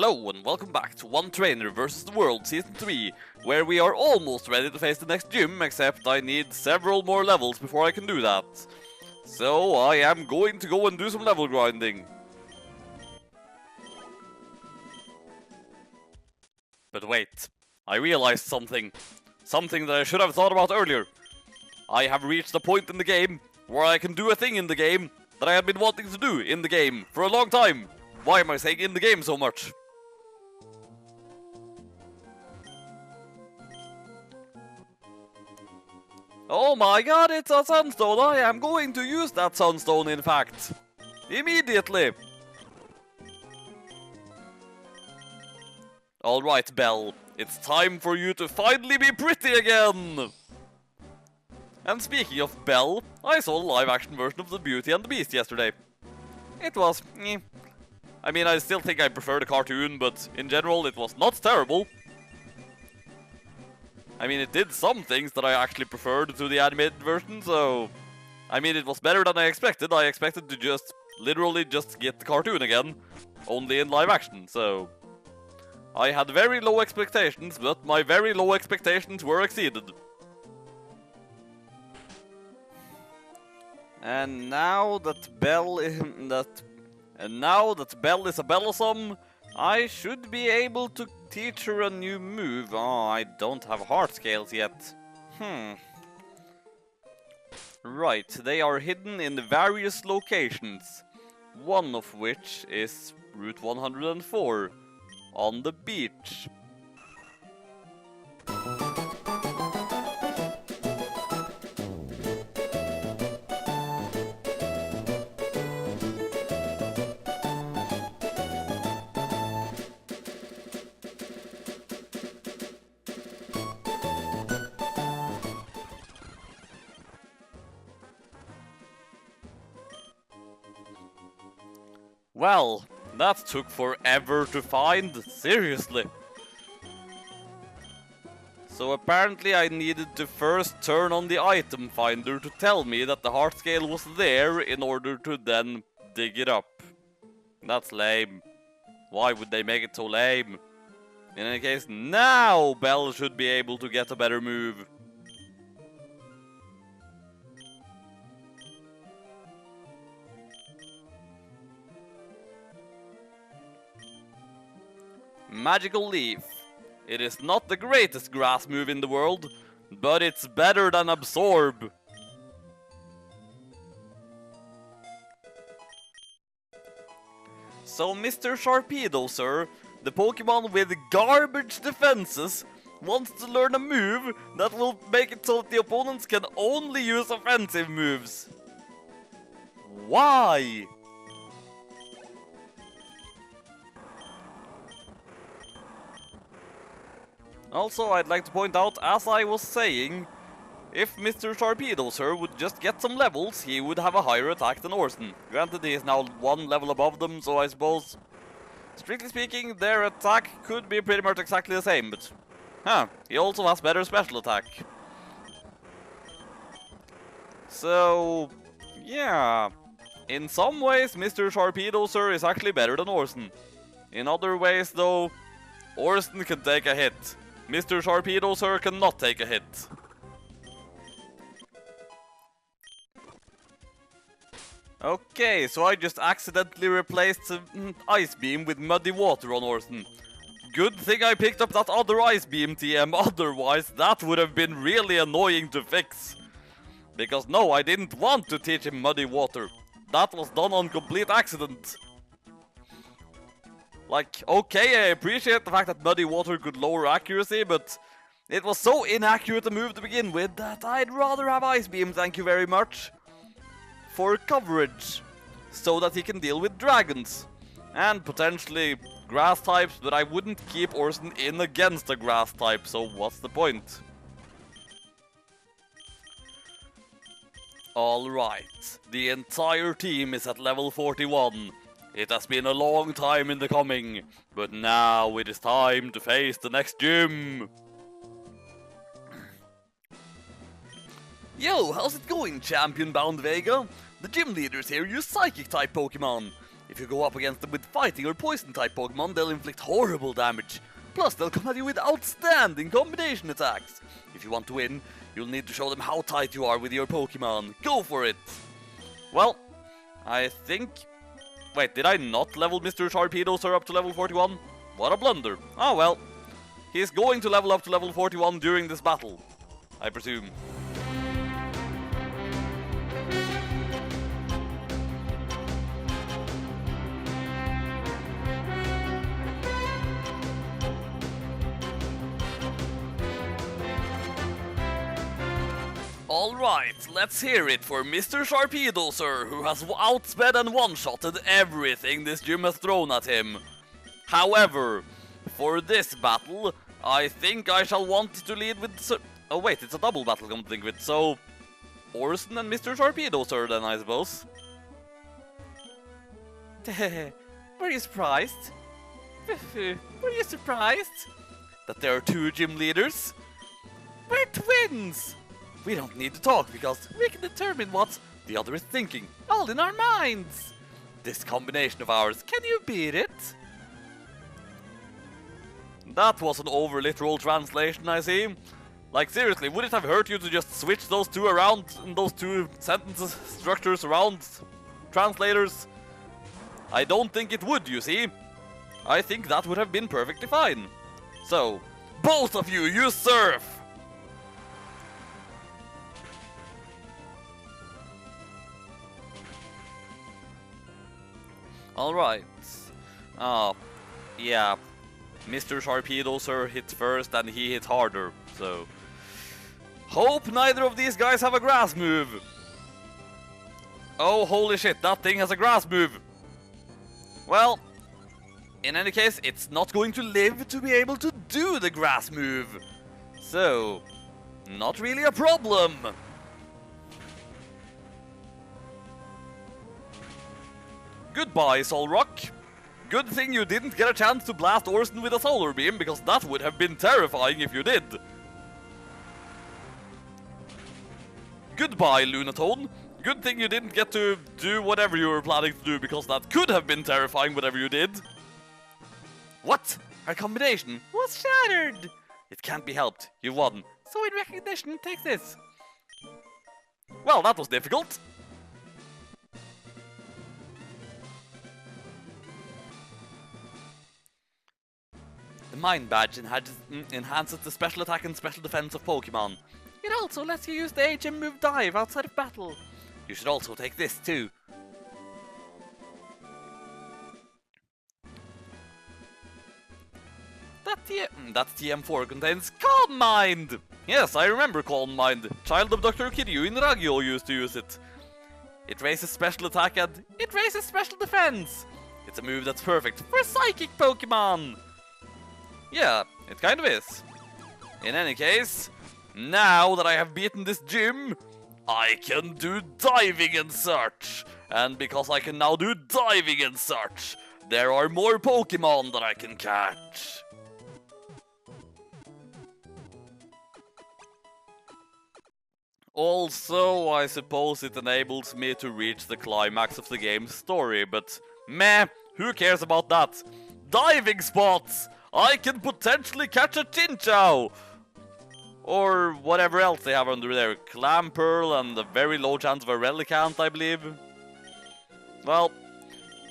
Hello and welcome back to One Trainer vs. the World Season 3, where we are almost ready to face the next gym, except I need several more levels before I can do that. So I am going to go and do some level grinding. But wait, I realized something. Something that I should have thought about earlier. I have reached a point in the game where I can do a thing in the game that I have been wanting to do in the game for a long time. Why am I saying in the game so much? Oh my god, it's a sunstone! I am going to use that sunstone, in fact. Immediately! Alright, Belle. It's time for you to finally be pretty again! And speaking of Belle, I saw a live-action version of the Beauty and the Beast yesterday. It was... I mean, I still think I prefer the cartoon, but in general it was not terrible. I mean, it did some things that I actually preferred to the animated version, so... I mean, it was better than I expected. I expected to just, literally just get the cartoon again, only in live action, so... I had very low expectations, but my very low expectations were exceeded. And now that Belle is... now that Belle is a Bellosome, I should be able to teach her a new move. Oh, I don't have heart scales yet. Right, they are hidden in various locations. One of which is Route 104, on the beach. Well, that took forever to find, seriously. So apparently I needed to first turn on the item finder to tell me that the heart scale was there in order to then dig it up. That's lame. Why would they make it so lame? In any case, now Belle should be able to get a better move. Magical Leaf. It is not the greatest grass move in the world, but it's better than Absorb. So Mr. Sharpedo, sir, the Pokemon with garbage defenses, wants to learn a move that will make it so that the opponents can only use offensive moves. Why? Also, I'd like to point out, as I was saying, if Mr. Sharpedo, sir, would just get some levels, he would have a higher attack than Orson. Granted, he is now one level above them, so I suppose, strictly speaking, their attack could be pretty much exactly the same, but... he also has better special attack. So... yeah... in some ways, Mr. Sharpedo, sir, is actually better than Orson. In other ways, though, Orson can take a hit. Mr. Sharpedo, sir, cannot take a hit. Okay, so I just accidentally replaced Ice Beam with Muddy Water on Orson. Good thing I picked up that other Ice Beam TM, otherwise that would have been really annoying to fix. Because no, I didn't want to teach him Muddy Water. That was done on complete accident. Like, okay, I appreciate the fact that Muddy Water could lower accuracy, but it was so inaccurate a move to begin with that I'd rather have Ice Beam, thank you very much. For coverage, so that he can deal with dragons. And potentially grass types, but I wouldn't keep Orson in against a grass type, so what's the point? Alright, the entire team is at level 41. It has been a long time in the coming, but now it is time to face the next gym. Yo, how's it going, champion-bound Vega? The gym leaders here use Psychic-type Pokemon. If you go up against them with fighting or poison type Pokemon, they'll inflict horrible damage. Plus, they'll come at you with outstanding combination attacks. If you want to win, you'll need to show them how tight you are with your Pokemon. Go for it! Well, I think... Wait, did I not level Mr. Sharpedo up to level 41? What a blunder. Oh well. He's going to level up to level 41 during this battle, I presume. Alright, let's hear it for Mr. Sharpedo, sir, who has outsped and one-shotted everything this gym has thrown at him. However, for this battle, I think I shall want to lead with... Oh wait, it's a double battle, come to think of it, so... Orson and Mr. Sharpedo, sir, then, I suppose. Were you surprised? Were you surprised? That there are two gym leaders? We're twins! We don't need to talk because we can determine what the other is thinking, all in our minds. This combination of ours, can you beat it? That was an over-literal translation, I see. Like, seriously, would it have hurt you to just switch those two around, and those two sentence structures around, translators? I don't think it would, you see. I think that would have been perfectly fine. So, both of you, use Surf! Alright. Yeah. Mr. Sharpedo, sir, hit first and he hit harder, so... Hope neither of these guys have a grass move! Oh, holy shit, that thing has a grass move! Well, in any case, it's not going to live to be able to do the grass move. So, not really a problem. Goodbye, Solrock. Good thing you didn't get a chance to blast Orson with a solar beam, because that would have been terrifying if you did. Goodbye, Lunatone. Good thing you didn't get to do whatever you were planning to do, because that could have been terrifying whatever you did. What? Our combination was shattered! It can't be helped. You won. So in recognition, take this. Well, that was difficult. The Mind Badge enhances the special attack and special defense of Pokemon. It also lets you use the HM move Dive outside of battle. You should also take this too. That TM4 contains Calm Mind! Yes, I remember Calm Mind. Child Abductor Kiryu in Ragyo used to use it. It raises special attack and it raises special defense! It's a move that's perfect for Psychic Pokemon! Yeah, it kind of is. In any case, now that I have beaten this gym, I can do diving and such. And because I can now do diving and such, there are more Pokemon that I can catch. Also, I suppose it enables me to reach the climax of the game's story, but meh, who cares about that? Diving spots! I can potentially catch a Chinchou! Or whatever else they have under there. Clamperl and a very low chance of a Relicanth, I believe. Well,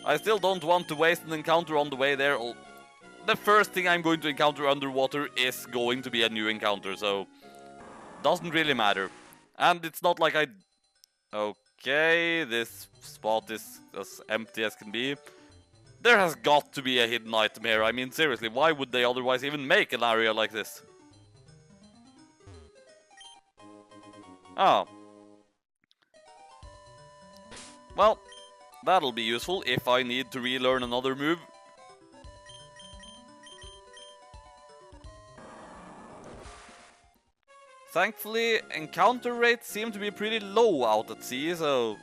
I still don't want to waste an encounter on the way there. The first thing I'm going to encounter underwater is going to be a new encounter, so... doesn't really matter. And it's not like I... Okay, this spot is as empty as can be. There has got to be a hidden item here. I mean, seriously, why would they otherwise even make an area like this? Oh. Well, that'll be useful if I need to relearn another move. Thankfully, encounter rates seem to be pretty low out at sea, so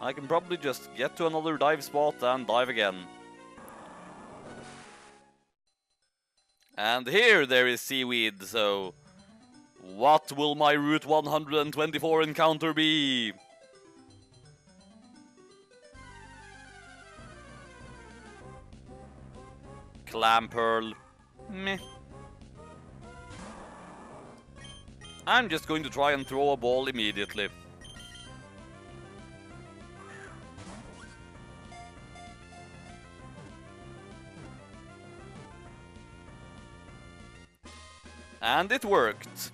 I can probably just get to another dive spot and dive again. And here there is seaweed, so what will my Route 124 encounter be? Clam Pearl. Meh. I'm just going to try and throw a ball immediately. And it worked.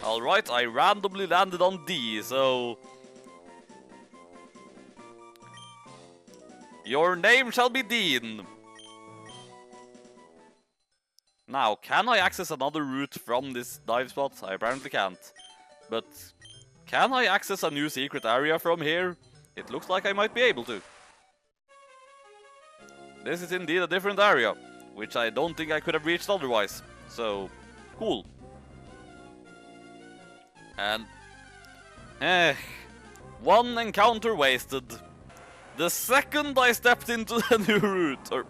Alright, I randomly landed on D, so... Your name shall be Dean. Now, can I access another route from this dive spot? I apparently can't. But can I access a new secret area from here? It looks like I might be able to. This is indeed a different area, which I don't think I could have reached otherwise. So, cool. And... one encounter wasted. The second I stepped into the new route, or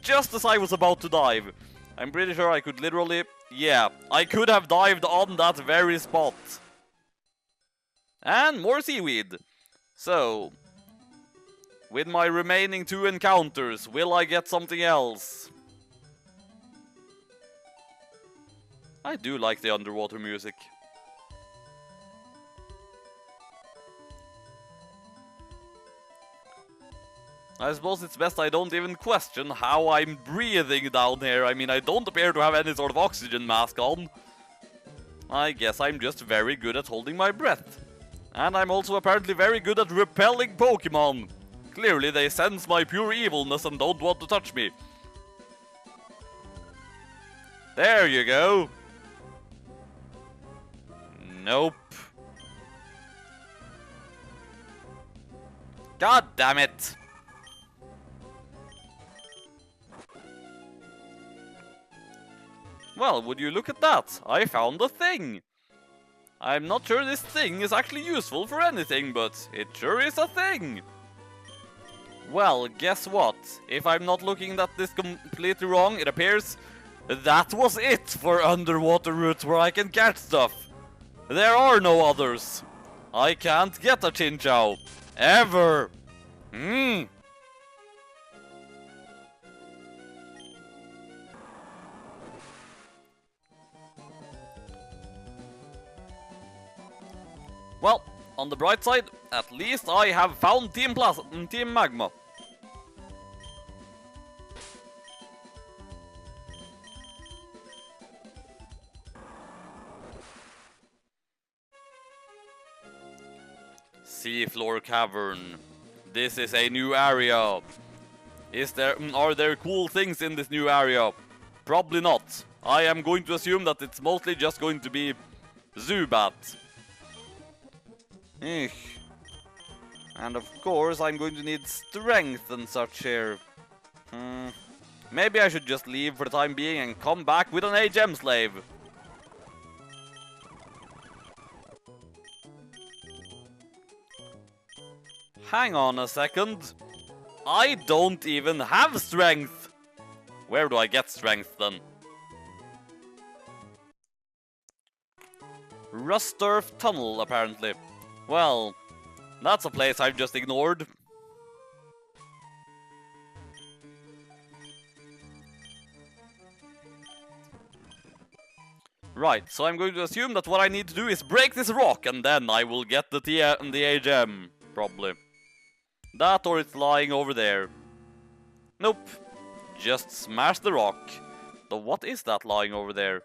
just as I was about to dive. I'm pretty sure I could literally... Yeah, I could have dived on that very spot. And more seaweed. So, with my remaining 2 encounters, will I get something else? I do like the underwater music. I suppose it's best I don't even question how I'm breathing down here. I mean, I don't appear to have any sort of oxygen mask on. I guess I'm just very good at holding my breath. And I'm also apparently very good at repelling Pokémon. Clearly they sense my pure evilness and don't want to touch me. There you go. Nope. God damn it. Well, would you look at that? I found a thing! I'm not sure this thing is actually useful for anything, but it sure is a thing! Well, guess what? If I'm not looking at this completely wrong, it appears that was it for underwater routes where I can catch stuff. There are no others. I can't get a Chinchou. Ever! Well, on the bright side, at least I have found Team Magma. Seafloor Cavern. This is a new area. Are there cool things in this new area? Probably not. I am going to assume that it's mostly just going to be Zubat. And of course I'm going to need strength and such here. Maybe I should just leave for the time being and come back with an HM slave. Hang on a second. I don't even have strength. Where do I get strength then? Rusturf Tunnel, apparently. Well, that's a place I've just ignored. Right, so I'm going to assume that what I need to do is break this rock, and then I will get the HM, probably. That or it's lying over there. Nope. Just smash the rock. Though what is that lying over there?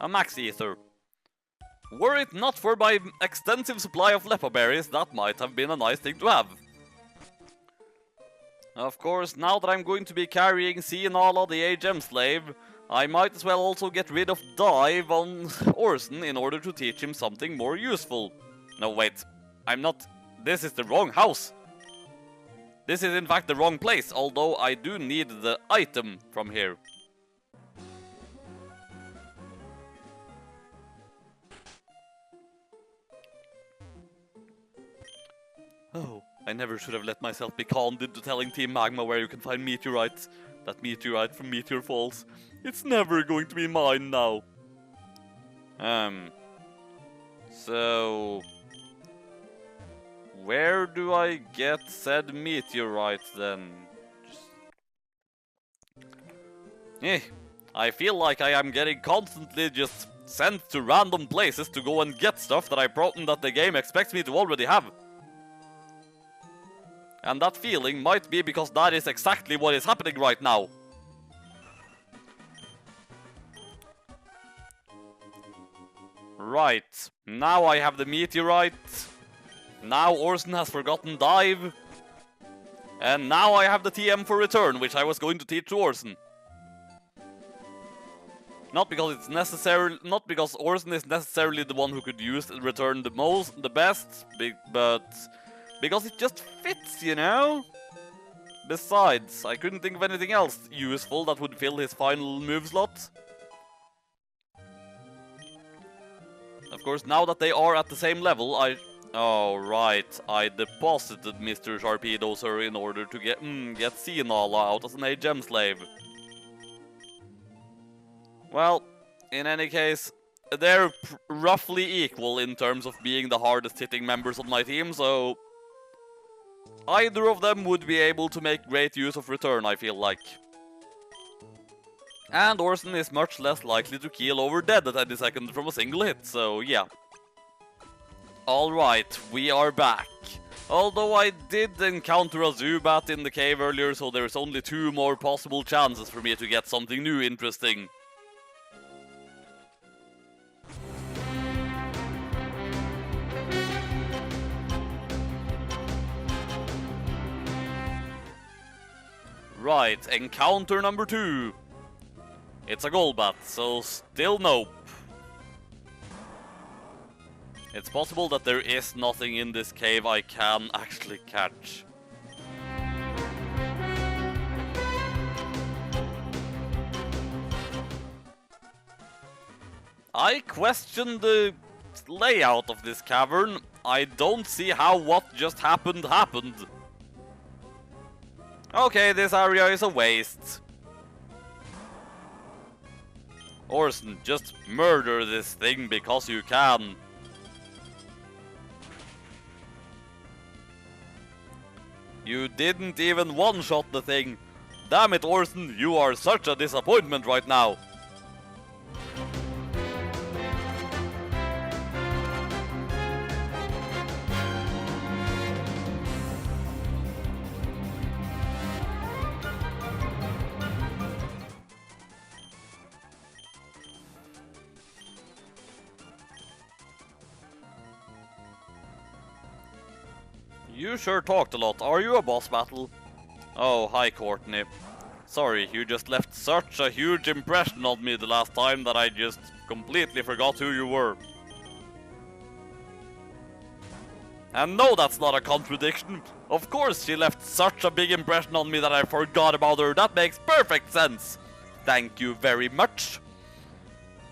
A Maxie Ether. Were it not for my extensive supply of Lepo berries, that might have been a nice thing to have. Of course, now that I'm going to be carrying Cianala the HM slave, I might as well also get rid of Dive on Orson in order to teach him something more useful. No, wait. I'm not... This is the wrong house. This is in fact the wrong place, although I do need the item from here. Oh, I never should have let myself be conned into telling Team Magma where you can find meteorites. That meteorite from Meteor Falls. It's never going to be mine now. So... where do I get said meteorite then? I feel like I am getting constantly just sent to random places to go and get stuff that that the game expects me to already have. And that feeling might be because that is exactly what is happening right now. Right, now I have the meteorite. Now Orson has forgotten dive. And now I have the TM for return, which I was going to teach to Orson. Not because it's necessary, not because Orson is necessarily the one who could use return the best, but because it just fits, you know? Besides, I couldn't think of anything else useful that would fill his final move slot. Of course, now that they are at the same level, oh, right. I deposited Mr. Sharpedozer in order to get Xenala out as an HM slave. Well, in any case, they're roughly equal in terms of being the hardest hitting members on my team, so... either of them would be able to make great use of return, I feel like. And Orson is much less likely to keel over dead at any second from a single hit, so yeah. Alright, we are back. Although I did encounter a Zubat in the cave earlier, so there's only 2 more possible chances for me to get something new interesting. Right, encounter number 2. It's a Golbat, so still nope. It's possible that there is nothing in this cave I can actually catch. I question the layout of this cavern. I don't see how what just happened. Okay, this area is a waste. Orson, just murder this thing because you can. You didn't even one-shot the thing. Damn it, Orson, you are such a disappointment right now. You sure talked a lot. Are you a boss battle? Oh, hi Courtney. Sorry, you just left such a huge impression on me the last time that I just completely forgot who you were. And no, that's not a contradiction. Of course she left such a big impression on me that I forgot about her. That makes perfect sense. Thank you very much.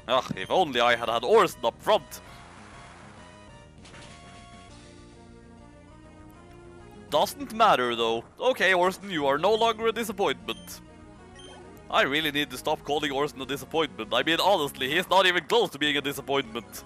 Ugh, if only I had had Orson up front. Doesn't matter though. Okay, Orson, you are no longer a disappointment. I really need to stop calling Orson a disappointment. I mean, honestly, he's not even close to being a disappointment.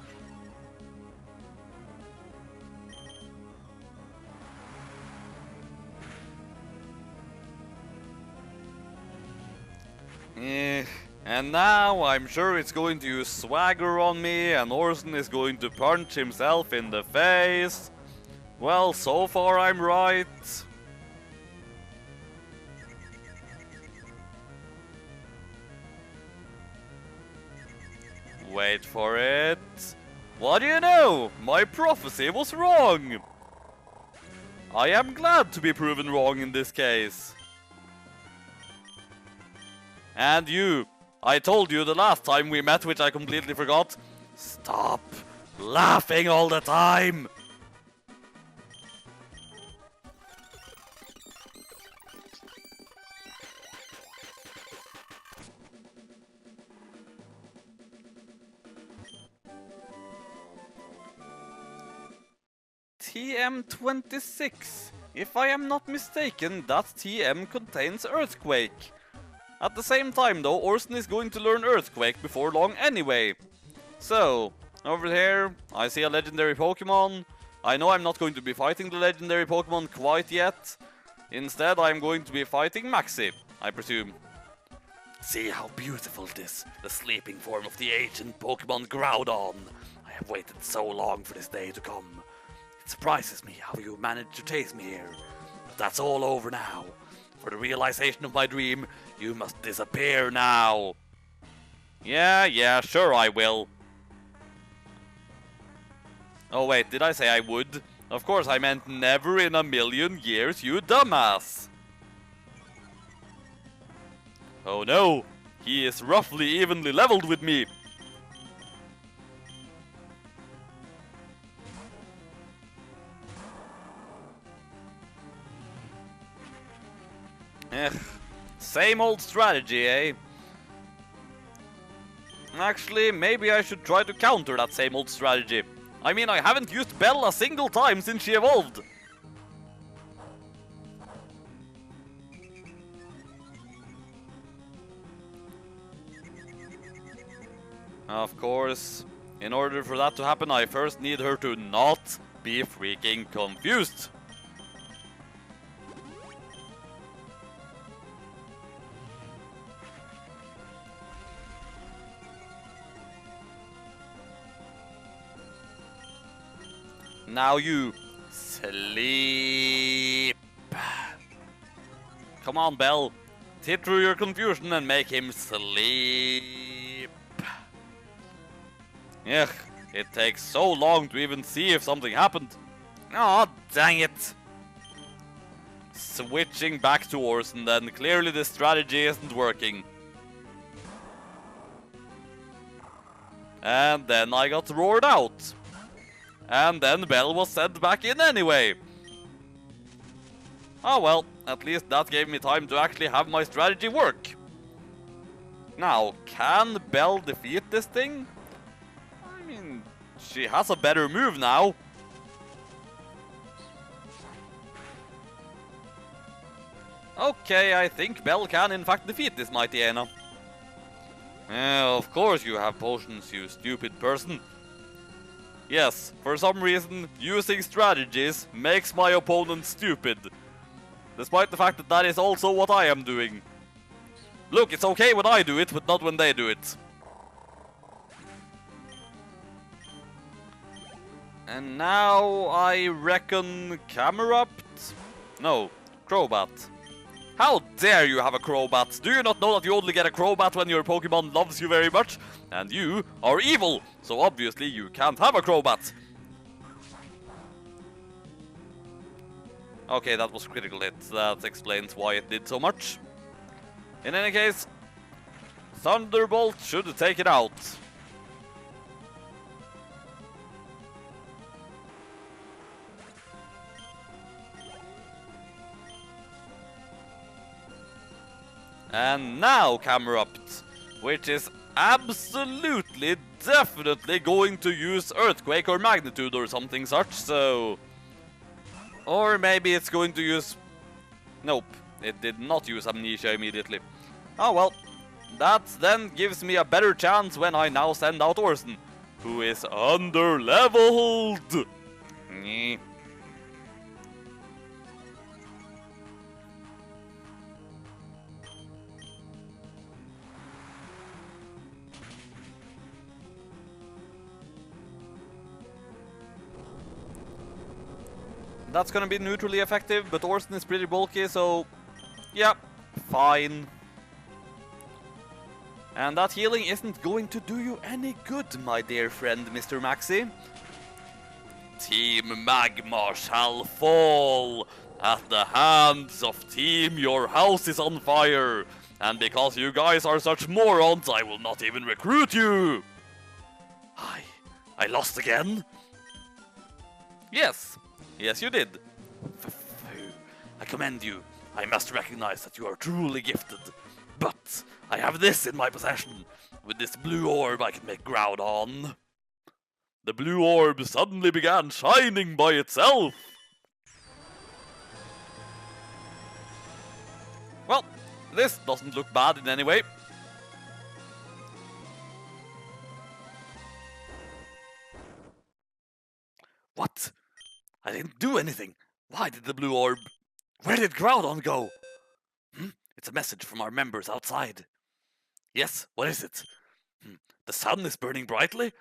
And now I'm sure it's going to use swagger on me and Orson is going to punch himself in the face. Well, so far I'm right. Wait for it. What do you know? My prophecy was wrong. I am glad to be proven wrong in this case. And you, I told you the last time we met, which I completely forgot. Stop laughing all the time. TM26 If I am not mistaken, that TM contains Earthquake. At the same time though, Orson is going to learn Earthquake before long anyway. So, over here, I see a legendary Pokemon. I know I'm not going to be fighting the legendary Pokemon quite yet. Instead, I'm going to be fighting Maxie, I presume. See how beautiful it is, the sleeping form of the ancient Pokemon Groudon. I have waited so long for this day to come. It surprises me how you managed to chase me here. But that's all over now. For the realization of my dream, you must disappear now. Yeah, sure I will. Oh wait, did I say I would? Of course I meant never in a million years, you dumbass. Oh no, he is roughly evenly leveled with me. Same old strategy, eh? Actually, maybe I should try to counter that same old strategy. I mean, I haven't used Belle a single time since she evolved. Of course, in order for that to happen, I first need her to not be freaking confused. Now you sleep. Come on, Belle. Tip through your confusion and make him sleep. Ugh, it takes so long to even see if something happened. Aw, dang it. Switching back to Orson then. Clearly this strategy isn't working. And then I got roared out. And then Belle was sent back in anyway. Oh well, at least that gave me time to actually have my strategy work. Now, can Belle defeat this thing? I mean, she has a better move now. Okay, I think Belle can in fact defeat this mighty Aina. Of course you have potions, you stupid person. Yes, for some reason, using strategies makes my opponent stupid. Despite the fact that that is also what I am doing. Look, it's okay when I do it, but not when they do it. And now I reckon Camerupt? No, Crobat. How dare you have a Crobat? Do you not know that you only get a Crobat when your Pokemon loves you very much? And you are evil, so obviously you can't have a Crobat. Okay, that was critical hit. That explains why it did so much. In any case, Thunderbolt should take it out. And now Camerupt, which is absolutely, definitely going to use Earthquake or Magnitude or something such, so... Or maybe it's going to use... Nope, it did not use Amnesia immediately. Oh well, that then gives me a better chance when I now send out Orson, who is under-leveled! That's gonna be neutrally effective, but Orson is pretty bulky, so... yeah, fine. And that healing isn't going to do you any good, my dear friend, Mr. Maxie. Team Magma shall fall at the hands of Team Your House is on fire. And because you guys are such morons, I will not even recruit you. I lost again? Yes. Yes, you did. I commend you. I must recognize that you are truly gifted. But I have this in my possession. With this blue orb I can make Groudon. The blue orb suddenly began shining by itself. Well, this doesn't look bad in any way. What? I didn't do anything. Why did the blue orb... Where did Groudon go? It's a message from our members outside. Yes, what is it? The sun is burning brightly?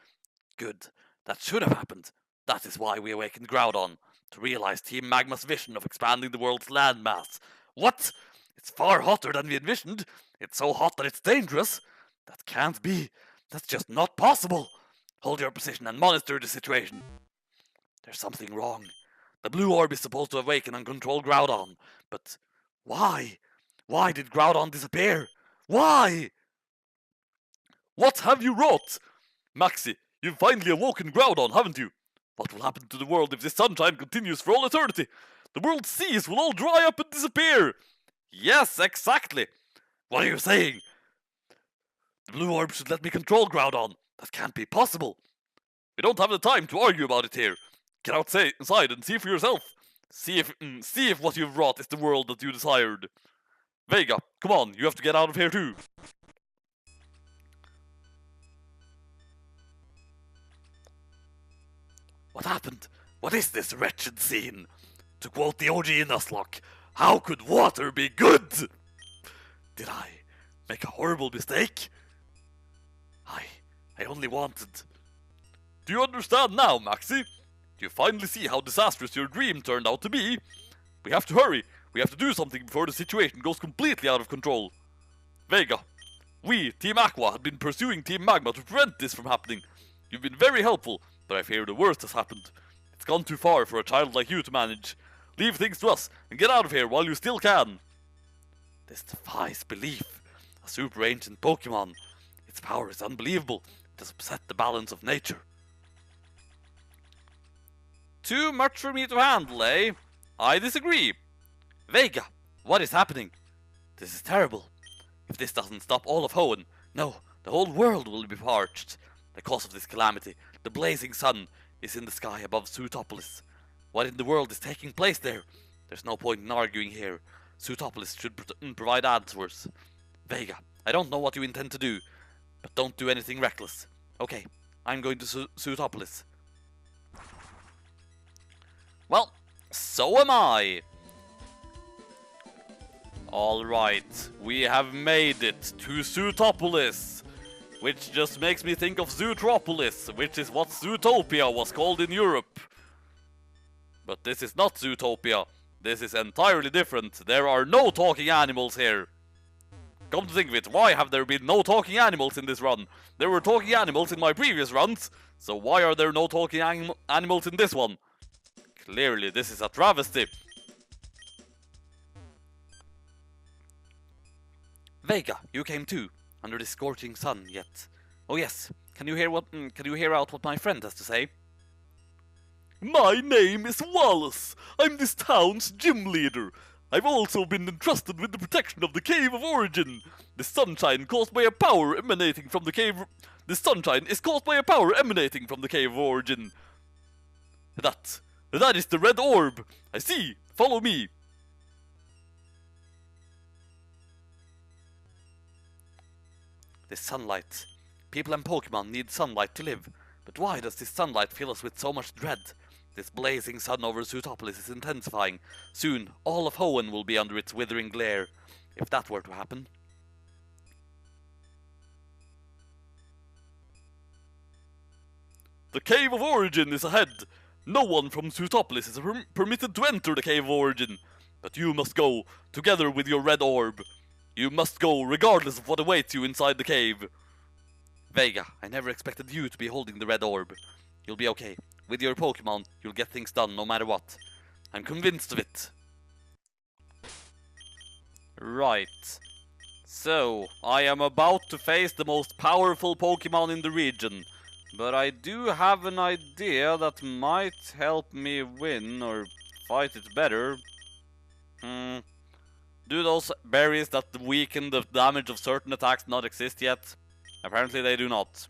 Good. That should have happened. That is why we awakened Groudon, to realize Team Magma's vision of expanding the world's landmass. What? It's far hotter than we envisioned. It's so hot that it's dangerous. That can't be. That's just not possible. Hold your position and monitor the situation. There's something wrong. The blue orb is supposed to awaken and control Groudon. But why? Why did Groudon disappear? Why? What have you wrought? Maxie, you've finally awoken Groudon, haven't you? What will happen to the world if this sunshine continues for all eternity? The world's seas will all dry up and disappear. Yes, exactly. What are you saying? The blue orb should let me control Groudon. That can't be possible. We don't have the time to argue about it here. Get outside and see for yourself. See if what you've wrought is the world that you desired. Vega, come on, you have to get out of here too. What happened? What is this wretched scene? To quote the OG Nuzlocke, how could water be good? Did I make a horrible mistake? I only wanted... Do you understand now, Maxie? Do you finally see how disastrous your dream turned out to be? We have to hurry. We have to do something before the situation goes completely out of control. Vega, we, Team Aqua, had been pursuing Team Magma to prevent this from happening. You've been very helpful, but I fear the worst has happened. It's gone too far for a child like you to manage. Leave things to us and get out of here while you still can. This defies belief. A super ancient Pokémon. Its power is unbelievable. It has upset the balance of nature. Too much for me to handle, eh? I disagree. Vega, what is happening? This is terrible. If this doesn't stop all of Hoenn, no, the whole world will be parched. The cause of this calamity, the blazing sun, is in the sky above Zootopolis. What in the world is taking place there? There's no point in arguing here. Zootopolis should provide answers. Vega, I don't know what you intend to do, but don't do anything reckless. Okay, I'm going to Zootopolis. Well, so am I. Alright, we have made it to Zootopolis. Which just makes me think of Zootropolis, which is what Zootopia was called in Europe. But this is not Zootopia. This is entirely different. There are no talking animals here. Come to think of it, why have there been no talking animals in this run? There were talking animals in my previous runs, so why are there no talking animals in this one? Clearly, this is a travesty. Vega, you came too, under the scorching sun, yet... Oh yes, can you hear out what my friend has to say? My name is Wallace. I'm this town's gym leader. I've also been entrusted with the protection of the Cave of Origin. The sunshine caused by a power emanating from the cave... The sunshine is caused by a power emanating from the Cave of Origin. That is the red orb. I see. Follow me. This sunlight. People and Pokemon need sunlight to live. But why does this sunlight fill us with so much dread? This blazing sun over Zootopolis is intensifying. Soon, all of Hoenn will be under its withering glare. If that were to happen. The Cave of Origin is ahead. No one from Zootopolis is permitted to enter the Cave of Origin. But you must go, together with your red orb. You must go, regardless of what awaits you inside the cave. Vega, I never expected you to be holding the red orb. You'll be okay. With your Pokemon, you'll get things done no matter what. I'm convinced of it. Right. So, I am about to face the most powerful Pokemon in the region. But I do have an idea that might help me win or fight it better. Do those berries that weaken the damage of certain attacks not exist yet? Apparently they do not.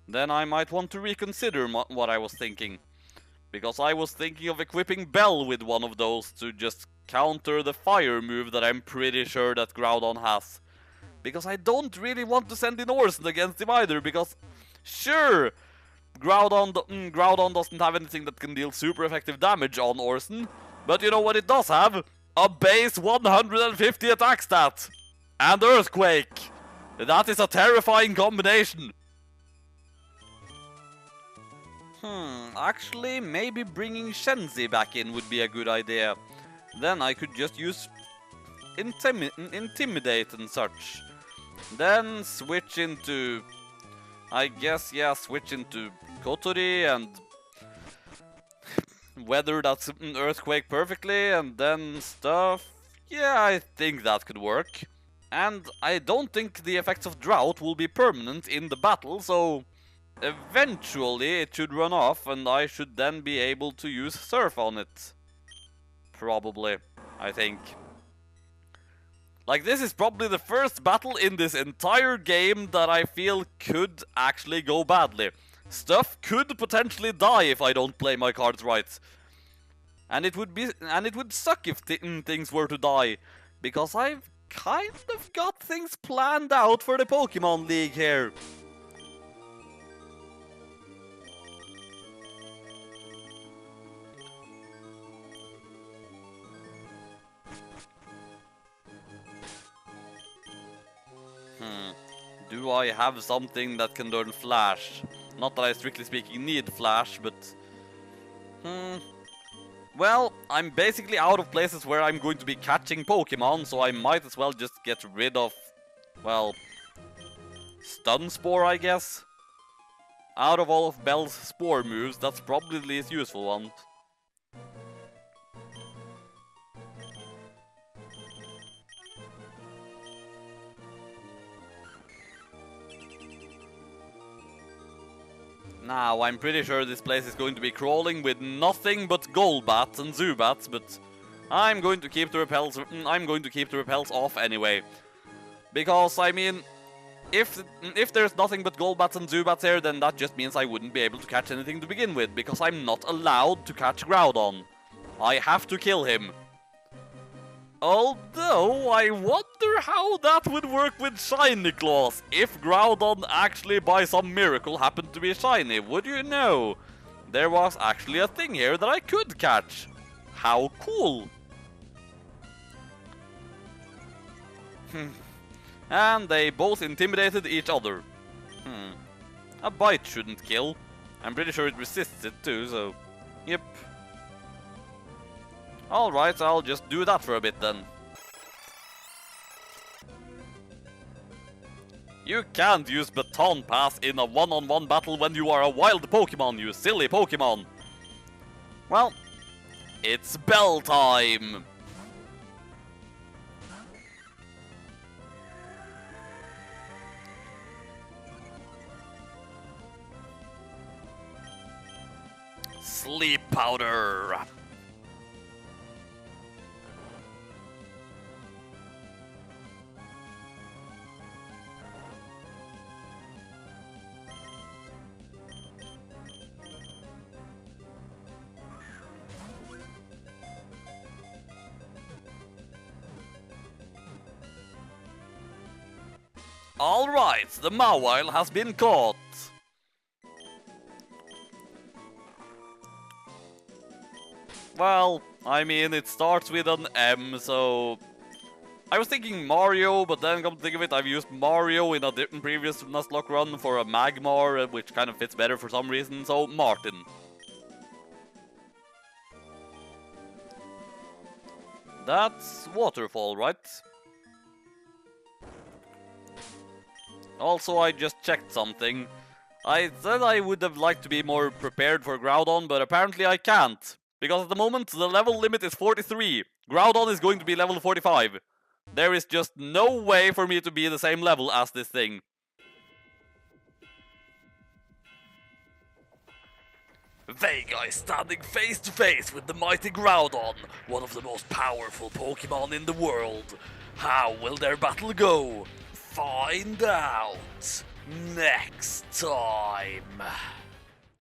Then I might want to reconsider what I was thinking. Because I was thinking of equipping Bell with one of those to just counter the fire move that I'm pretty sure that Groudon has. Because I don't really want to send in Orson against him either, because sure, Groudon doesn't have anything that can deal super effective damage on Orson, but you know what it does have? A base 150 attack stat! And Earthquake! That is a terrifying combination! Actually, maybe bringing Shenzi back in would be a good idea. Then I could just use Intimidate and such. Then switch into... I guess, yeah, switch into Kotori and... weather that Earthquake perfectly, and then stuff... Yeah, I think that could work. And I don't think the effects of Drought will be permanent in the battle, so... eventually it should run off, and I should then be able to use Surf on it. Probably, I think. Like, this is probably the first battle in this entire game that I feel could actually go badly. Stuff could potentially die if I don't play my cards right. And it would suck if things were to die, because I've kind of got things planned out for the Pokémon League here. Do I have something that can learn Flash? Not that I strictly speaking need Flash, but... Well, I'm basically out of places where I'm going to be catching Pokemon, so I might as well just get rid of... well... Stun Spore, I guess? Out of all of Bell's Spore moves, that's probably the least useful one. Now, I'm pretty sure this place is going to be crawling with nothing but Golbats and Zubats, but I'm going to keep the repels. I'm going to keep the repels off anyway, because I mean, if there's nothing but Golbats and Zubats here, then that just means I wouldn't be able to catch anything to begin with, because I'm not allowed to catch Groudon. I have to kill him. Although, I wonder how that would work with Shiny Claws, if Groudon actually by some miracle happened to be shiny, would you know? There was actually a thing here that I could catch. How cool! And they both intimidated each other. A bite shouldn't kill. I'm pretty sure it resists it too, so... Yep. Alright, I'll just do that for a bit then. You can't use Baton Pass in a one-on-one battle when you are a wild Pokemon, you silly Pokemon! Well, it's bell time! Sleep Powder! Alright, the Mawile has been caught. Well, I mean, it starts with an M, so... I was thinking Mario, but then come to think of it, I've used Mario in a different previous Nuzlocke run for a Magmar, which kind of fits better for some reason, so Martin. That's Waterfall, right? Also, I just checked something. I said I would have liked to be more prepared for Groudon, but apparently I can't. Because at the moment, the level limit is 43. Groudon is going to be level 45. There is just no way for me to be the same level as this thing. Vega is standing face to face with the mighty Groudon, one of the most powerful Pokemon in the world. How will their battle go? Find out next time.